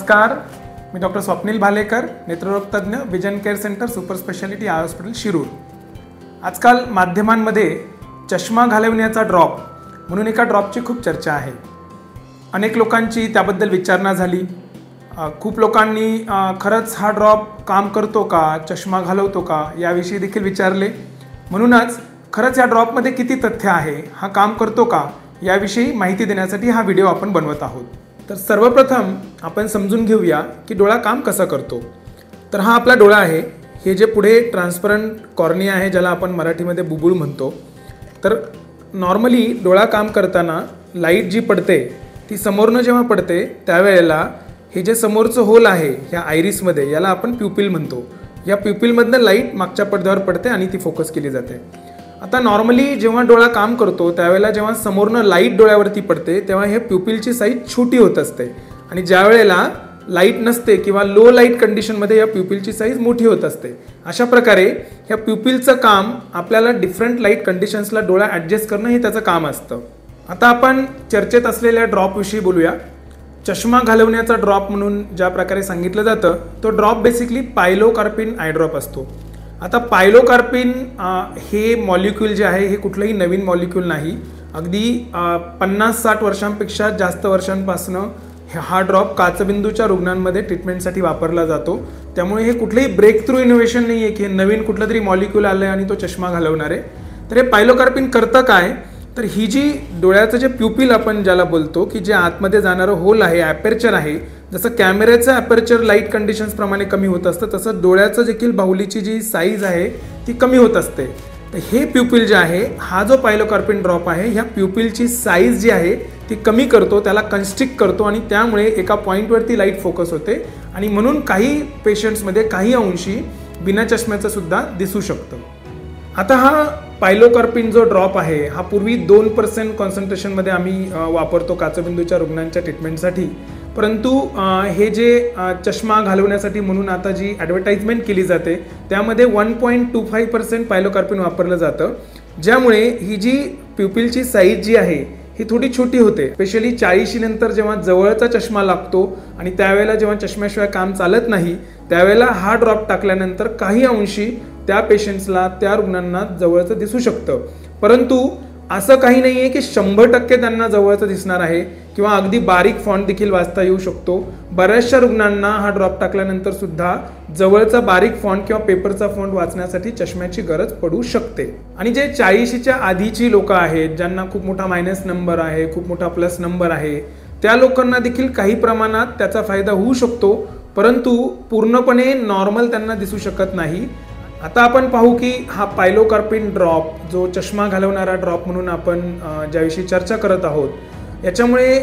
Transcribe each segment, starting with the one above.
नमस्कार, मी डॉक्टर स्वप्नील भालेकर, नेत्ररोग तज्ञ, vision care centre, super speciality I hospital, Shirur. आजकाल माध्यमांमध्ये चष्मा घालवण्याचा ड्रॉप म्हणून एका ड्रॉपची खूप चर्चा आहे। अनेक लोकांची त्याबद्दल विचारणा झाली। खूप लोकांनी खरंच हा ड्रॉप काम करतो का, चष्मा घालवतो का याविषयी देखील विचारले। म्हणूनच खरंच या ड्रॉपमध्ये किती तथ्य आहे, हा काम करतो का याविषयी माहिती देण्यासाठी हा व्हिडिओ आपण बनवत आहोत। तर सर्वप्रथम आपण समजून घेऊया की डोळा काम कसं करतो। तर हा आपला डोळा आहे। हे जे पुढे ट्रान्सपरंट कॉर्निया आहे, ज्याला आपण मराठीमध्ये बुबुळ म्हणतो। तर नॉर्मली डोळा काम करताना लाईट जी पडते ती समोरनं जेव्हा पडते त्यावेळेला हे जे समोरचं होल आहे ह्या आयरिसमध्ये, याला आपण प्युपिल म्हणतो। या प्युपिलमधनं लाईट मागच्या पडद्यावर पडते आणि ती फोकस केली जाते। आता नॉर्मली जेव्हा डोळा काम करतो त्यावेळेला जेव्हा समोरनं लाईट डोळ्यावरती पडते तेव्हा हे प्युपिलची साईज छोटी होत असते, आणि ज्या वेळेला लाईट नसते किंवा लो लाईट कंडिशनमध्ये या प्युपिलची साईज मोठी होत असते। अशा प्रकारे ह्या प्युपिलचं काम आपल्याला डिफरंट लाईट कंडिशन्सला डोळा ॲडजस्ट करणं हे त्याचं काम असतं। आता आपण चर्चेत असलेल्या ड्रॉपविषयी बोलूया। चष्मा घालवण्याचा ड्रॉप म्हणून ज्या प्रकारे सांगितलं जातं तो ड्रॉप बेसिकली पायलोकार्पिन आय ड्रॉप असतो। आता पायलोकार्पिन हे मॉलिक्यूल जे आहे हे कुठलंही नवीन मॉलिक्यूल नाही। अगदी 50-60 वर्षांपेक्षा जास्त वर्षांपासून हा ड्रॉप काचबिंदूच्या रुग्णांमध्ये ट्रीटमेंटसाठी वापरला जातो। त्यामुळे हे कुठलंही ब्रेक थ्रू इनोव्हेशन नाही आहे की हे नवीन कुठलं तरी मॉलिक्यूल आलं आहे आणि तो चष्मा घालवणार आहे। तर हे पायलोकार्पिन करतं काय, तर ही जी डोळ्याचं जे प्युपिल आपण ज्याला बोलतो की जे आतमध्ये जाणारं होल आहे, ॲपर्चर आहे, जसं कॅमेऱ्याचं ॲपर्चर लाईट कंडिशन्स प्रमाणे कमी होत असतं तसं डोळ्याचं देखील बाहुलीची जी साईज आहे ती कमी होत असते। तर हे प्युपिल जे आहे, हा जो पायलोकार्पिन ड्रॉप आहे ह्या प्युपिलची साईज जी आहे ती कमी करतो, त्याला कन्स्ट्रिक्ट करतो, आणि त्यामुळे एका पॉईंटवरती लाईट फोकस होते आणि म्हणून काही पेशंट्समध्ये काही अंशी बिना चष्म्याचं सुद्धा दिसू शकतं। आता हा पायलोकार्पिन जो ड्रॉप आहे हा पूर्वी 2% कॉन्सन्ट्रेशनमध्ये आम्ही वापरतो काचबिंदूच्या रुग्णांच्या ट्रीटमेंटसाठी, परंतु हे जे चष्मा घालवण्यासाठी म्हणून आता जी ॲडव्हर्टाइजमेंट केली जाते त्यामध्ये 1.25% पायलोकार्पिन वापरलं जातं, ज्यामुळे ही जी प्युपिलची साईज जी आहे ही थोडी छोटी होते। स्पेशली 40 नंतर जेव्हा जवळचा चष्मा लागतो आणि त्यावेळेला जेव्हा चष्म्याशिवाय काम चालत नाही त्यावेळेला हा ड्रॉप टाकल्यानंतर काही अंशी त्या पेशंट्सला, त्या रुग्णांना जवळचं दिसू शकतं। परंतु असं काही नाही आहे की 100% त्यांना जवळचं दिसणार आहे किंवा अगदी बारीक फॉन्ट देखील वाचता येऊ शकतो। बऱ्याचशा रुग्णांना हा ड्रॉप टाकल्यानंतर सुद्धा जवळचा बारीक फॉन्ट किंवा पेपरचा फॉन्ट वाचण्यासाठी चष्म्याची गरज पडू शकते। आणि जे 40च्या आधीची लोक आहेत, ज्यांना खूप मोठा मायनस नंबर आहे, खूप मोठा प्लस नंबर आहे, त्या लोकांना देखील काही प्रमाणात त्याचा फायदा होऊ शकतो, परंतु पूर्णपणे नॉर्मल त्यांना दिसू शकत नाही। आता आपण पाहू की हा पायलोकार्पिन ड्रॉप जो चष्मा घालवणारा ड्रॉप म्हणून आपण ज्याविषयी चर्चा करत आहोत, याच्यामुळे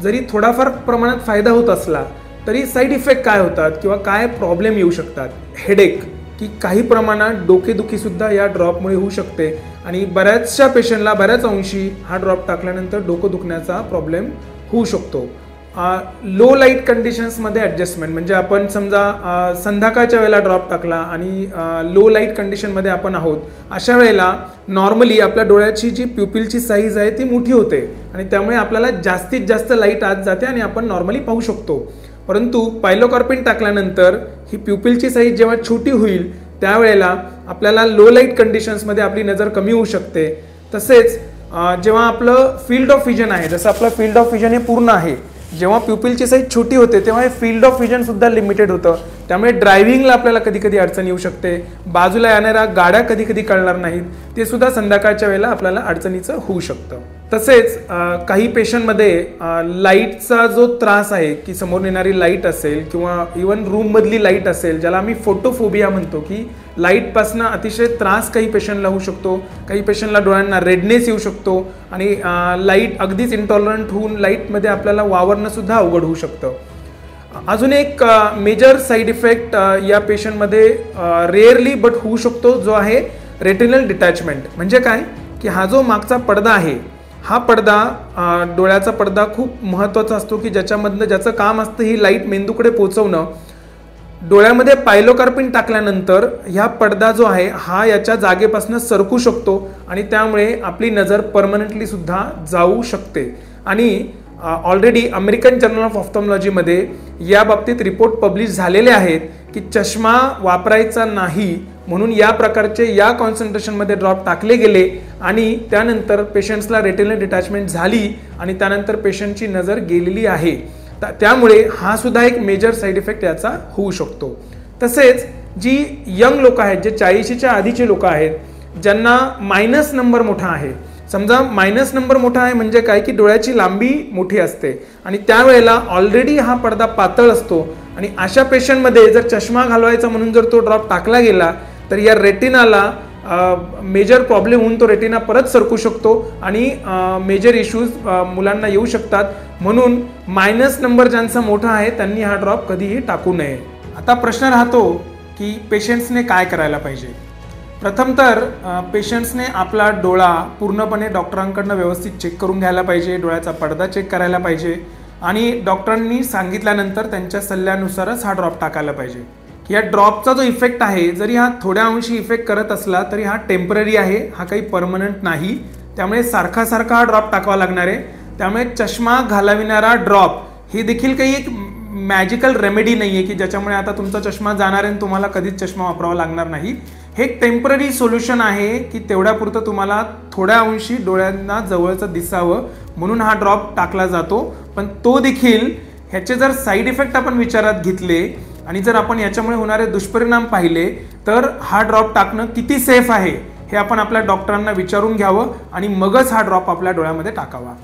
जरी थोडाफार प्रमाणात फायदा होत असला तरी साईड इफेक्ट काय होतात किंवा काय प्रॉब्लेम येऊ शकतात। हेडेक की काही प्रमाणात डोकेदुखीसुद्धा या ड्रॉपमुळे होऊ शकते, आणि बऱ्याचशा पेशंटला बऱ्याच अंशी हा ड्रॉप टाकल्यानंतर डोकं दुखण्याचा प्रॉब्लेम होऊ शकतो। लो लाईट कंडिशन्समध्ये ॲडजस्टमेंट म्हणजे आपण समजा संध्याकाळच्या वेळेला ड्रॉप टाकला आणि लो लाईट कंडिशनमध्ये आपण आहोत, अशा वेळेला नॉर्मली आपल्या डोळ्याची जी प्युपिलची साईज आहे ती मोठी होते आणि त्यामुळे आपल्याला जास्तीत जास्त लाईट आत जाते आणि आपण नॉर्मली पाहू शकतो। परंतु पायलोकार्पिन टाकल्यानंतर ही प्युपिलची साईज जेव्हा छोटी होईल त्यावेळेला आपल्याला लो लाईट कंडिशन्समध्ये आपली नजर कमी होऊ शकते। तसेच जेव्हा आपलं फील्ड ऑफ विजन आहे, जसं आपलं फील्ड ऑफ विजन हे पूर्ण आहे, जेव्हा प्युपिलची साईज छोटी होते तेव्हा हे फील्ड ऑफ विजन सुद्धा लिमिटेड होतं, त्यामुळे ड्रायव्हिंगला आपल्याला कधी कधी अडचण येऊ शकते। बाजूला येणाऱ्या गाड्या कधी कधी कळणार नाहीत, ते सुद्धा संध्याकाळच्या वेळेला आपल्याला अडचणीचं होऊ शकतं। तसेच काही पेशंटमध्ये लाईटचा जो त्रास आहे की समोर येणारी लाईट असेल किंवा इवन रूममधली लाईट असेल, ज्याला आम्ही फोटोफोबिया म्हणतो की लाईटपासनं अतिशय त्रास काही पेशंटला होऊ शकतो। काही पेशंटला डोळ्यांना रेडनेस येऊ शकतो आणि लाईट अगदीच इंटॉलरंट होऊन लाईटमध्ये आपल्याला वावरणं सुद्धा अवघड होऊ शकतं। अजून एक मेजर साईड इफेक्ट या पेशंटमध्ये रेअरली बट होऊ शकतो, जो आहे रेटिनल डिटॅचमेंट। म्हणजे काय की हा जो मागचा पडदा आहे, हा पडदा डोळ्याचा पडदा खूप महत्त्वाचा असतो की ज्याच्यामधनं ज्याचं काम असतं ही लाईट मेंदूकडे पोहोचवणं। डोळ्यामध्ये पायलोकार्पिन टाकल्यानंतर ह्या पडदा जो आहे हा याच्या जागेपासून सरकू शकतो आणि त्यामुळे आपली नजर परमनंटली सुद्धा जाऊ शकते। आणि ऑलरेडी अमेरिकन जर्नल ऑफ ऑफ्थॉल्मॉलॉजीमध्ये या बाबतीत रिपोर्ट पब्लिश झालेले आहेत की चष्मा वापरायचा नाही म्हणून या प्रकारचे या कॉन्सन्ट्रेशनमध्ये ड्रॉप टाकले गेले आणि त्यानंतर पेशंट्सला रेटिनल डिटॅचमेंट झाली आणि त्यानंतर पेशंटची नजर गेलेली आहे. त्यामुळे हा सुद्धा एक मेजर साईड इफेक्ट याचा होऊ शकतो. तसेच जी यंग लोक आहेत, जे 40च्या आधीचे लोक आहेत, ज्यांना मायनस नंबर मोठा आहे, समजा मायनस नंबर मोठा आहे म्हणजे काय की डोळ्याची लांबी मोठी असते आणि त्यावेळेला ऑलरेडी हा पडदा पातळ असतो आणि अशा पेशंटमध्ये जर चष्मा घालवायचा म्हणून जर तो ड्रॉप टाकला गेला तर या रेटिनाला मेजर प्रॉब्लेम होऊन तो रेटिना परत सरकू शकतो आणि मेजर इश्यूज मुलांना येऊ शकतात. म्हणून मायनस नंबर ज्यांचा मोठा आहे त्यांनी हा ड्रॉप कधीही टाकू नये. आता प्रश्न राहतो की पेशंट्सने काय करायला पाहिजे. प्रथम तर पेशंट्सने आपला डोळा पूर्णपणे डॉक्टरांकडनं व्यवस्थित चेक करून घ्यायला पाहिजे, डोळ्याचा पडदा चेक करायला पाहिजे आणि डॉक्टरांनी सांगितल्यानंतर त्यांच्या सल्ल्यानुसारच हा ड्रॉप टाकायला पाहिजे. या ड्रॉपचा जो इफेक्ट आहे, जरी हा थोड्या अंशी इफेक्ट करत असला तरी हा टेम्पररी आहे, हा काही परमनंट नाही. त्यामुळे सारखा हा ड्रॉप टाकावा लागणार आहे. त्यामुळे चष्मा घालविणारा ड्रॉप ही देखील काही एक मॅजिकल रेमेडी नाही आहे की ज्याच्यामुळे आता तुमचा चष्मा जाणार आहे आणि तुम्हाला कधीच चष्मा वापरावा लागणार नाही. हे एक टेम्पररी सोल्युशन आहे की तेवढ्यापुरतं तुम्हाला थोड्या अंशी डोळ्यांना जवळचं दिसावं म्हणून हा ड्रॉप टाकला जातो. पण तो देखील ह्याचे जर साईड इफेक्ट आपण विचारात घेतले आणि जर आपण याच्यामुळे होणारे दुष्परिणाम पाहिले तर हा ड्रॉप टाकणं किती सेफ आहे हे आपण आपल्या डॉक्टरांना विचारून घ्यावं आणि मगच हा ड्रॉप आपल्या डोळ्यामध्ये टाकावा.